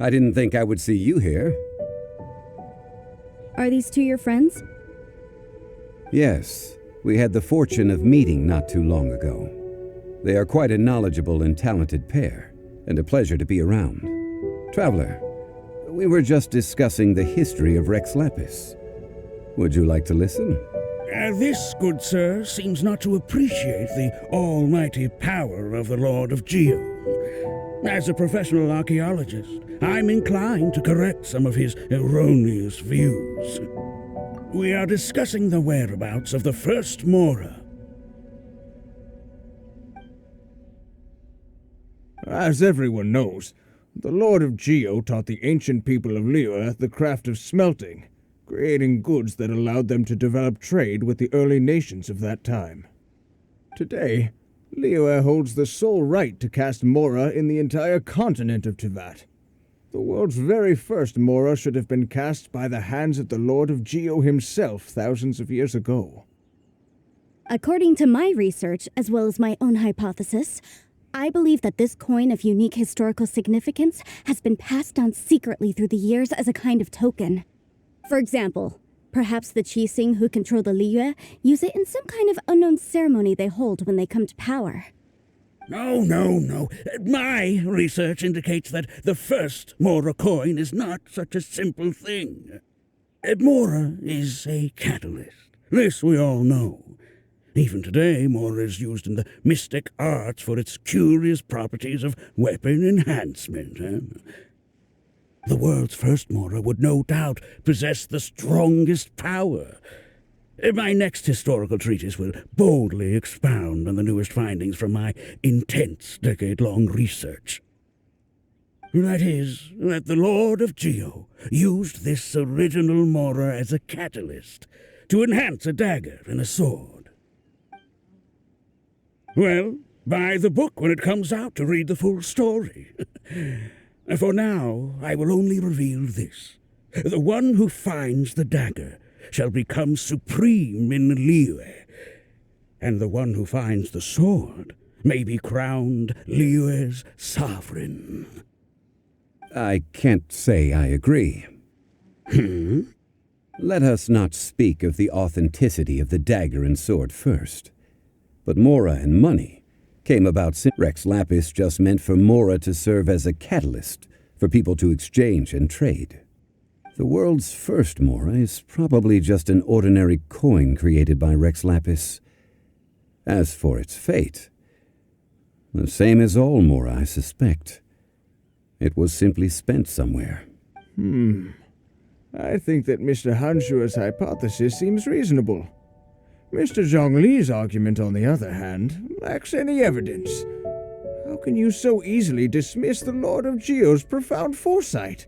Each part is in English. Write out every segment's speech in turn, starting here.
I didn't think I would see you here. Are these two your friends? Yes, we had the fortune of meeting not too long ago. They are quite a knowledgeable and talented pair, and a pleasure to be around. Traveler, we were just discussing the history of Rex Lapis. Would you like to listen? This, good sir, seems not to appreciate the almighty power of the Lord of Geo. As a professional archaeologist, I'm inclined to correct some of his erroneous views. We are discussing the whereabouts of the first Mora. As everyone knows, the Lord of Geo taught the ancient people of Liyue the craft of smelting, creating goods that allowed them to develop trade with the early nations of that time. Today, Liyue holds the sole right to cast Mora in the entire continent of Tivat. The world's very first Mora should have been cast by the hands of the Lord of Geo himself thousands of years ago. According to my research, as well as my own hypothesis, I believe that this coin of unique historical significance has been passed down secretly through the years as a kind of token. For example, perhaps the Qixing who control the Liyue use it in some kind of unknown ceremony they hold when they come to power. No. My research indicates that the first Mora coin is not such a simple thing. Mora is a catalyst. This we all know. Even today, Mora is used in the mystic arts for its curious properties of weapon enhancement. The world's first Mora would no doubt possess the strongest power. My next historical treatise will boldly expound on the newest findings from my intense decade-long research. That is, that the Lord of Geo used this original Mora as a catalyst to enhance a dagger and a sword. Well, buy the book when it comes out to read the full story. For now, I will only reveal this. The one who finds the dagger shall become supreme in Liyue, and the one who finds the sword may be crowned Liyue's sovereign. I can't say I agree. Let us not speak of the authenticity of the dagger and sword first. But Mora and money came about since Rex Lapis just meant for Mora to serve as a catalyst for people to exchange and trade. The world's first Mora is probably just an ordinary coin created by Rex Lapis. As for its fate, the same as all Mora, I suspect. It was simply spent somewhere. I think that Mr. Hanshua's hypothesis seems reasonable. Mr. Zhongli's argument, on the other hand, lacks any evidence. How can you so easily dismiss the Lord of Geo's profound foresight?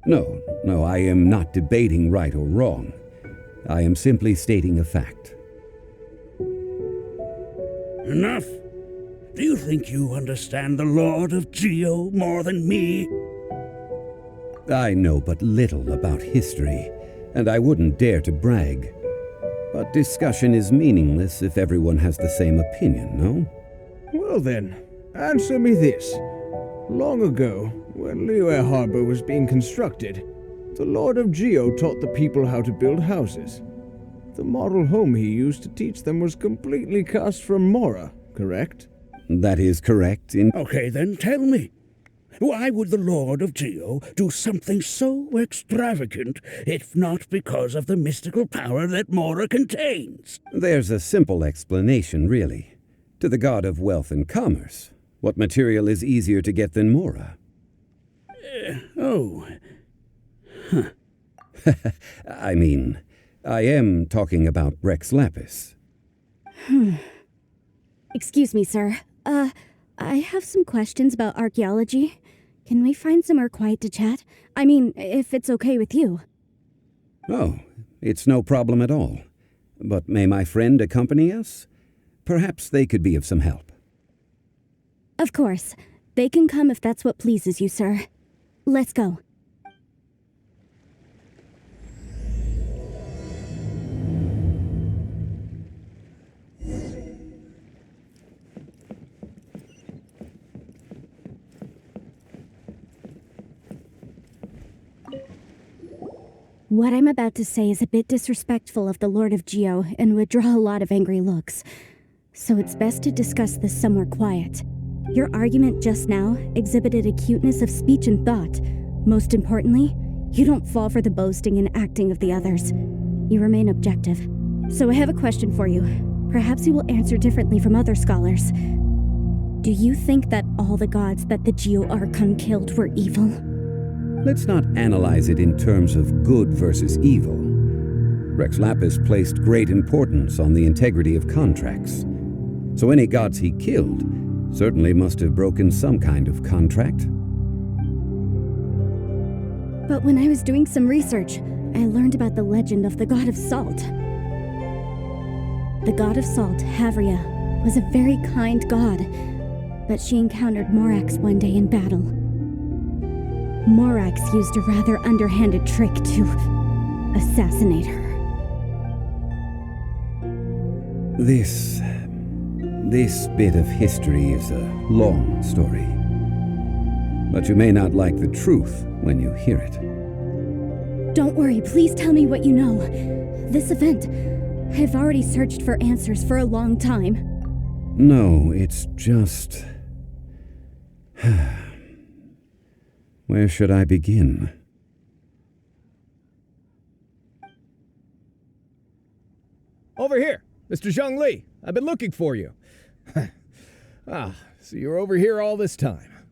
No, I am not debating right or wrong. I am simply stating a fact. Enough! Do you think you understand the Lord of Geo more than me? I know but little about history, and I wouldn't dare to brag. But discussion is meaningless if everyone has the same opinion, no? Well then, answer me this. Long ago, when Liyue Harbor was being constructed, the Lord of Geo taught the people how to build houses. The model home he used to teach them was completely cast from Mora, correct? That is correct. Okay, then tell me. Why would the Lord of Geo do something so extravagant if not because of the mystical power that Mora contains? There's a simple explanation, really. To the god of wealth and commerce, what material is easier to get than Mora? I mean, I am talking about Rex Lapis. Excuse me, sir. I have some questions about archaeology. Can we find somewhere quiet to chat? I mean, if it's okay with you. Oh, it's no problem at all. But may my friend accompany us? Perhaps they could be of some help. Of course. They can come if that's what pleases you, sir. Let's go. What I'm about to say is a bit disrespectful of the Lord of Geo and would draw a lot of angry looks. So it's best to discuss this somewhere quiet. Your argument just now exhibited acuteness of speech and thought. Most importantly, you don't fall for the boasting and acting of the others. You remain objective. So I have a question for you. Perhaps you will answer differently from other scholars. Do you think that all the gods that the Geo Archon killed were evil? Let's not analyze it in terms of good versus evil. Rex Lapis placed great importance on the integrity of contracts. So any gods he killed certainly must have broken some kind of contract. But when I was doing some research, I learned about the legend of the god of salt. The god of salt, Havria, was a very kind god, but she encountered Morax one day in battle. Morax used a rather underhanded trick to assassinate her. This bit of history is a long story. But you may not like the truth when you hear it. Don't worry, please tell me what you know. This event, I've already searched for answers for a long time. No, it's just... Where should I begin? Over here, Mr. Zhongli. I've been looking for you. So you're over here all this time.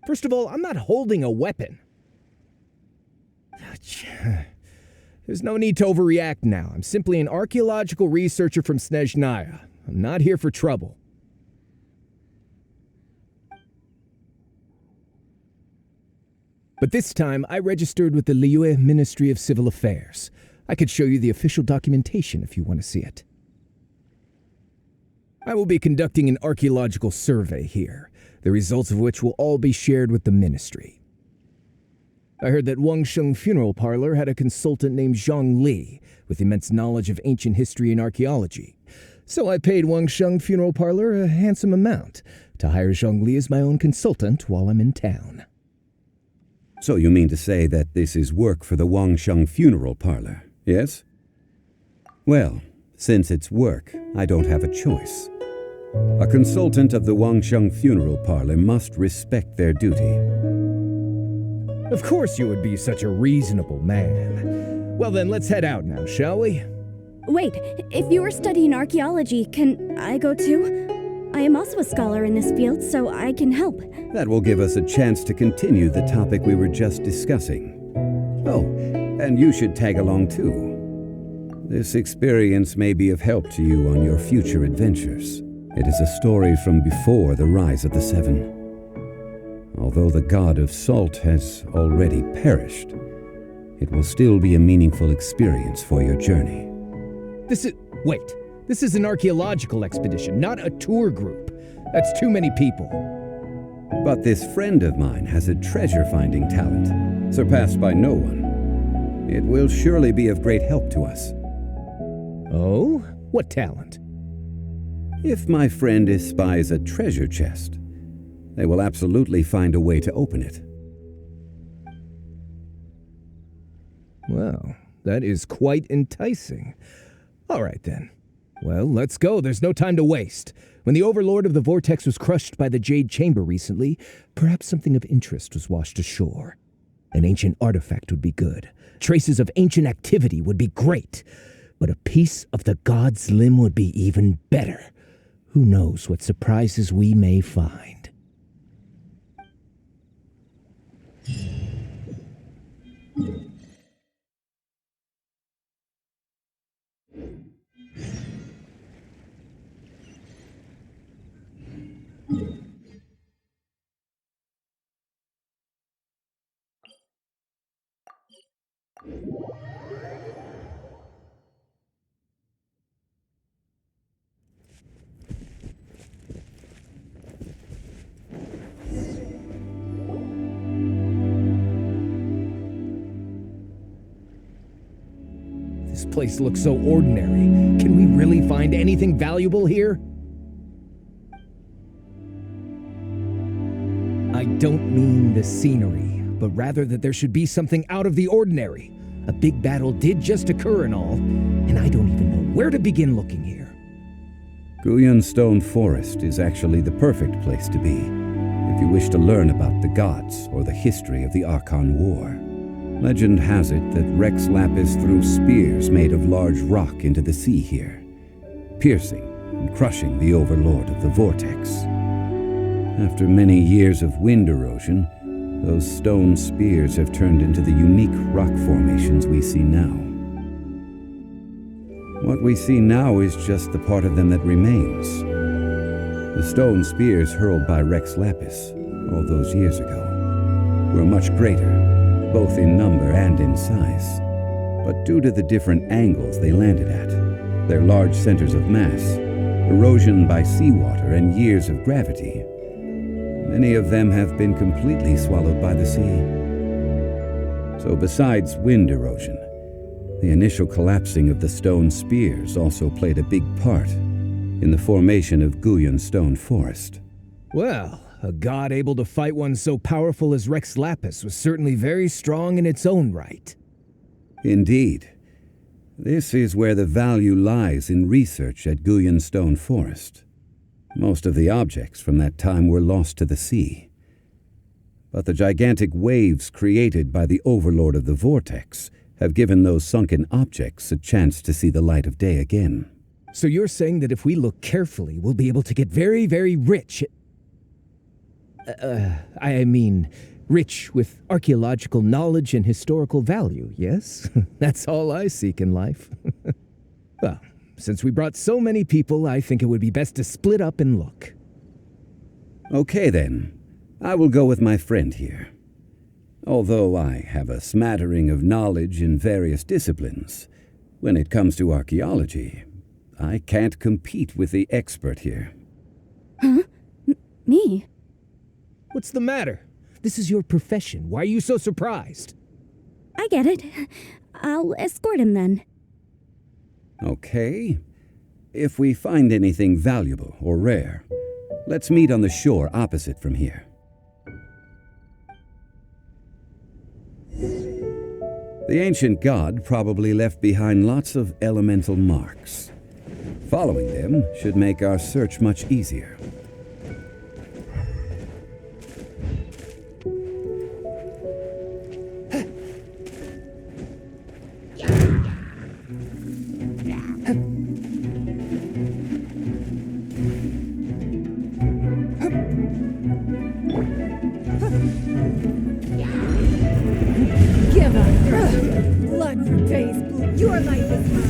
First of all, I'm not holding a weapon. There's no need to overreact now. I'm simply an archaeological researcher from Snezhnaya. I'm not here for trouble. But this time, I registered with the Liyue Ministry of Civil Affairs. I could show you the official documentation if you want to see it. I will be conducting an archaeological survey here, the results of which will all be shared with the ministry. I heard that Wangsheng Funeral Parlor had a consultant named Zhang Li with immense knowledge of ancient history and archaeology. So I paid Wangsheng Funeral Parlor a handsome amount to hire Zhang Li as my own consultant while I'm in town. So you mean to say that this is work for the Wangsheng Funeral Parlor, yes? Well, since it's work, I don't have a choice. A consultant of the Wangsheng Funeral Parlor must respect their duty. Of course you would be such a reasonable man. Well then, let's head out now, shall we? Wait, if you are studying archaeology, can I go too? I am also a scholar in this field, so I can help. That will give us a chance to continue the topic we were just discussing. Oh, and you should tag along too. This experience may be of help to you on your future adventures. It is a story from before the rise of the Seven. Although the god of salt has already perished, it will still be a meaningful experience for your journey. Wait. This is an archaeological expedition, not a tour group. That's too many people. But this friend of mine has a treasure-finding talent, surpassed by no one. It will surely be of great help to us. Oh? What talent? If my friend espies a treasure chest, they will absolutely find a way to open it. Well, that is quite enticing. All right then. Well, let's go. There's no time to waste. When the Overlord of the Vortex was crushed by the Jade Chamber recently, perhaps something of interest was washed ashore. An ancient artifact would be good. Traces of ancient activity would be great. But a piece of the god's limb would be even better. Who knows what surprises we may find. This place looks so ordinary. Can we really find anything valuable here? I don't mean the scenery, but rather that there should be something out of the ordinary. A big battle did just occur and all, and I don't even know where to begin looking here. Guyan Stone Forest is actually the perfect place to be if you wish to learn about the gods or the history of the Archon War. Legend has it that Rex Lapis threw spears made of large rock into the sea here, piercing and crushing the overlord of the vortex. After many years of wind erosion, those stone spears have turned into the unique rock formations we see now. What we see now is just the part of them that remains. The stone spears hurled by Rex Lapis all those years ago were much greater, both in number and in size. But due to the different angles they landed at, their large centers of mass, erosion by seawater, and years of gravity, many of them have been completely swallowed by the sea. So besides wind erosion, the initial collapsing of the stone spears also played a big part in the formation of Guyan Stone Forest. Well, a god able to fight one so powerful as Rex Lapis was certainly very strong in its own right. Indeed. This is where the value lies in research at Guyan Stone Forest. Most of the objects from that time were lost to the sea. But the gigantic waves created by the overlord of the vortex have given those sunken objects a chance to see the light of day again. So you're saying that if we look carefully, we'll be able to get very, very rich. I mean, rich with archaeological knowledge and historical value, yes? That's all I seek in life. Well, since we brought so many people, I think it would be best to split up and look. Okay then, I will go with my friend here. Although I have a smattering of knowledge in various disciplines, when it comes to archaeology, I can't compete with the expert here. Huh? Me? What's the matter? This is your profession. Why are you so surprised? I get it. I'll escort him then. Okay. If we find anything valuable or rare, let's meet on the shore opposite from here. The ancient god probably left behind lots of elemental marks. Following them should make our search much easier. Give up! Blood for days, Blue. Your life is mine!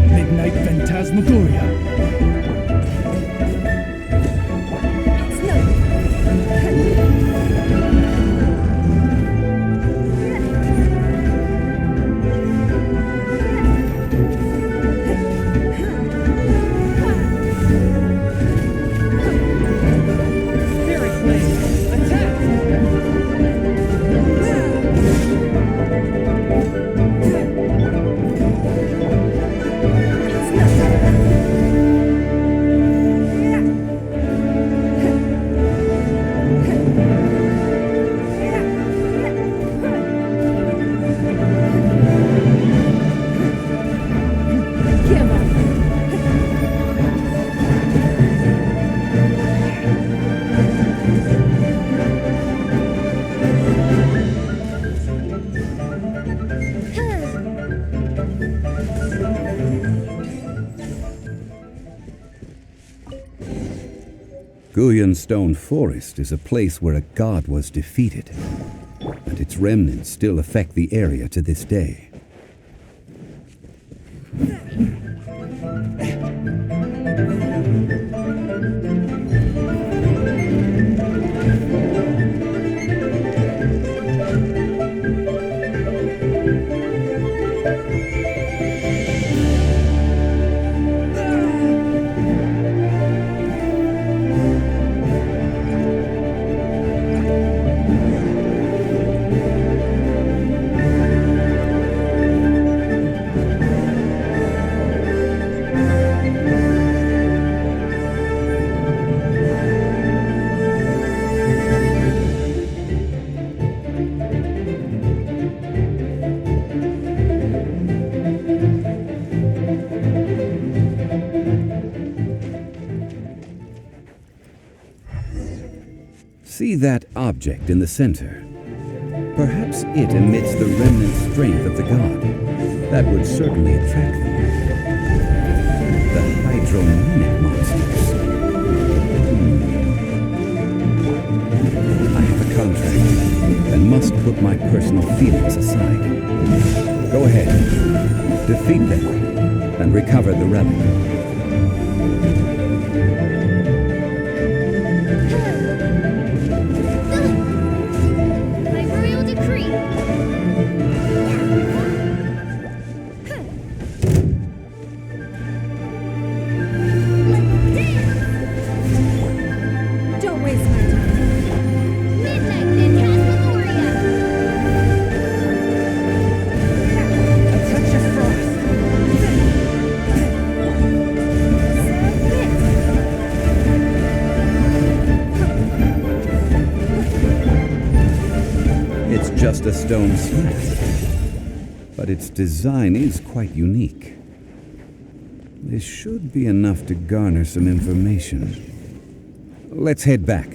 Midnight Phantasmagoria. It's no... Spirit Blade, attack! Give up! Guyan Stone Forest is a place where a god was defeated, and its remnants still affect the area to this day. object in the center. Perhaps it emits the remnant strength of the god. That would certainly attract them. The hydrominic monsters. I have a contract and must put my personal feelings aside. Go ahead. Defeat them and recover the relic. Just a stone slab, but its design is quite unique. This should be enough to garner some information. Let's head back.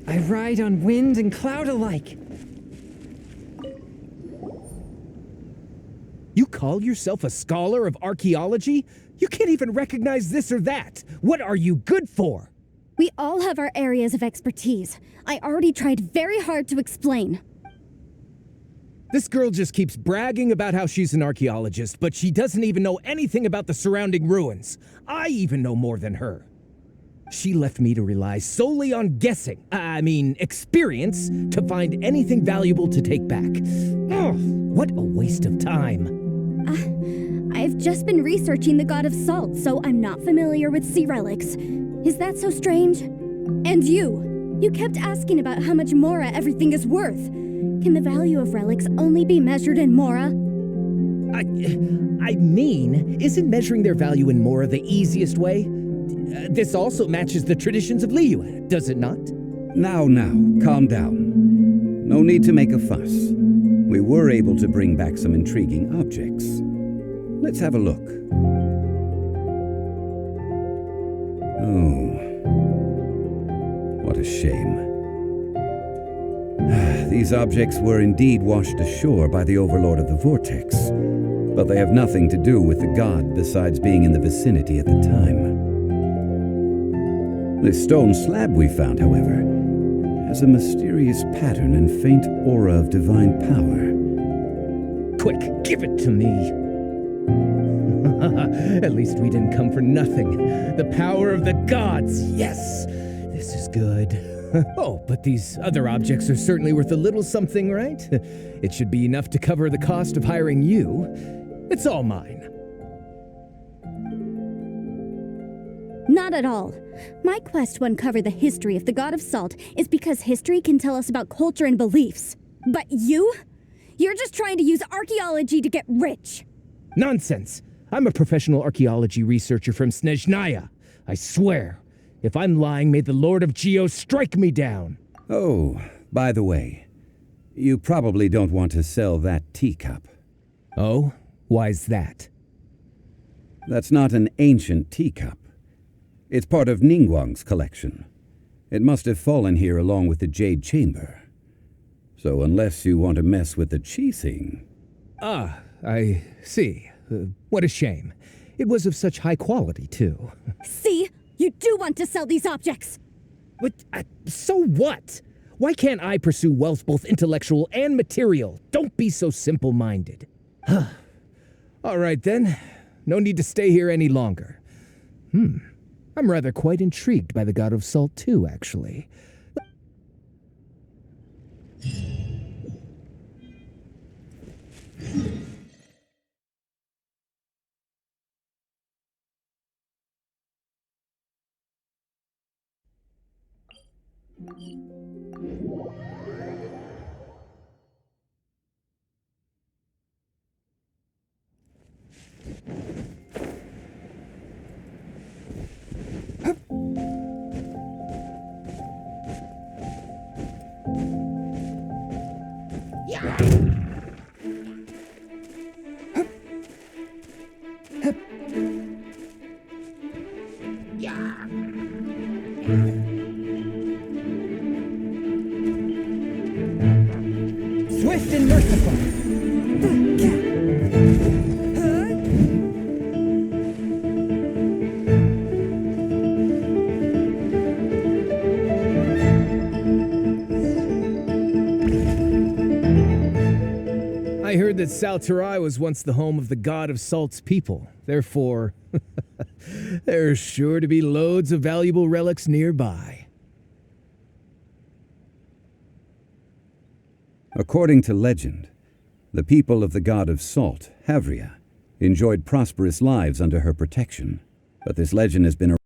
I ride on wind and cloud alike. You call yourself a scholar of archaeology? You can't even recognize this or that. What are you good for? We all have our areas of expertise. I already tried very hard to explain. This girl just keeps bragging about how she's an archaeologist, but she doesn't even know anything about the surrounding ruins. I even know more than her. She left me to rely solely on guessing, experience, to find anything valuable to take back. Ugh, what a waste of time. I've just been researching the god of salt, so I'm not familiar with sea relics. Is that so strange? And you kept asking about how much Mora everything is worth. Can the value of relics only be measured in Mora? Isn't measuring their value in Mora the easiest way? This also matches the traditions of Liyue, does it not? Now, calm down. No need to make a fuss. We were able to bring back some intriguing objects. Let's have a look. Oh, what a shame. These objects were indeed washed ashore by the Overlord of the Vortex, but they have nothing to do with the god besides being in the vicinity at the time. This stone slab we found, however, has a mysterious pattern and faint aura of divine power. Quick, give it to me. At least we didn't come for nothing. The power of the gods, yes! This is good. Oh, but these other objects are certainly worth a little something, right? It should be enough to cover the cost of hiring you. It's all mine. Not at all. My quest to uncover the history of the god of salt is because history can tell us about culture and beliefs. But you're just trying to use archaeology to get rich. Nonsense! I'm a professional archaeology researcher from Snezhnaya. I swear, if I'm lying, may the Lord of Geo strike me down. Oh, by the way, you probably don't want to sell that teacup. Oh? Why's that? That's not an ancient teacup. It's part of Ningguang's collection. It must have fallen here along with the Jade Chamber. So unless you want to mess with the Qixing... Ah, I see. What a shame. It was of such high quality, too. See? You do want to sell these objects! But, so what? Why can't I pursue wealth both intellectual and material? Don't be so simple-minded. All right, then. No need to stay here any longer. I'm rather quite intrigued by the God of Salt, too, actually. Swift and merciful. I heard that Salterai was once the home of the god of Salt's people. Therefore, there's sure to be loads of valuable relics nearby. According to legend, the people of the god of Salt, Havria, enjoyed prosperous lives under her protection, but this legend has been